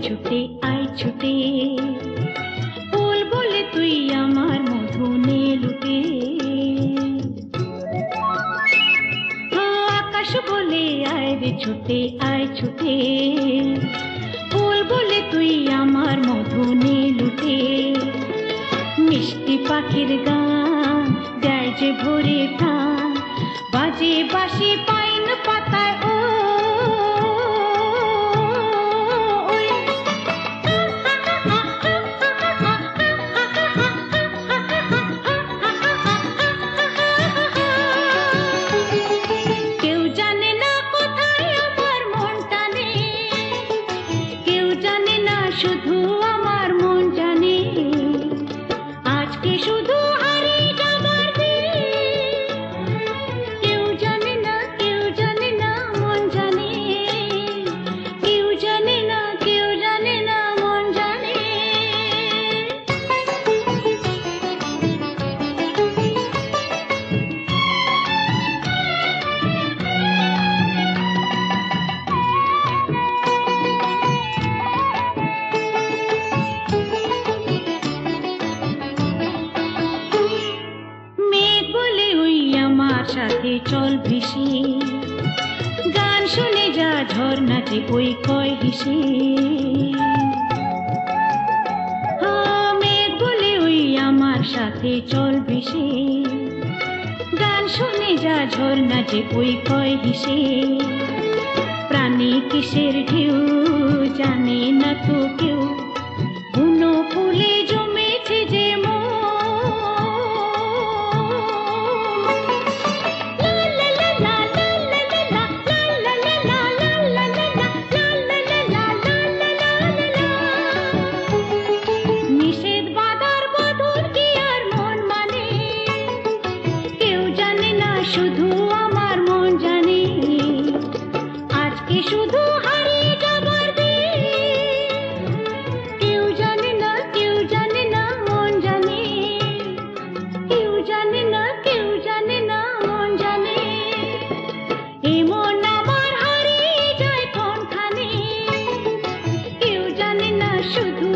ছুটে আয় ছুটে, ফুল বলে তুই আমার মধু নে লুটে। আকাশ বলে আয় রে ছুটে আয় ছুটে, ফুল বলে তুই আমার মধু নে লুটে। মিষ্টি পাখির গান গায় যে ভোরে প্রাণ, বাজে বাঁশি পাইন পাতায় ও কেউ জানে না কোথায় আমার মন টানে, কেউ জানে না শুধু আমার মন জানে। আজকে শুধু হারিয়ে যাবার দিন, কেউ জানে না মন জানে, কেউ জানে না মন জানে। মেঘ বলে ওই আমার সাথে চল ভেসে, গান শুনে যা ঝর্ণাতে ওই কয় হেসে। মেঘ বলে ওই আমার সাথে চল ভেসে, গান শুনে যা ঝর্ণাতে ওই কয় হেসে। প্রাণী কিসের ঢেউ জানে না তো কেউ, বুনো ফুলে জমেছে যে মন। নিষেধ বাধার বধুর কি আর মন মানে, কেউ জানে না শুধু আমার মন জানে। আজকে শুধু হারিয়ে যাবার দিন, কেউ জানে না মন জানে, কেউ জানে না মন জানে। এমন আমার হারিয়ে যায় কোনখানে, কেউ জানে না শুধু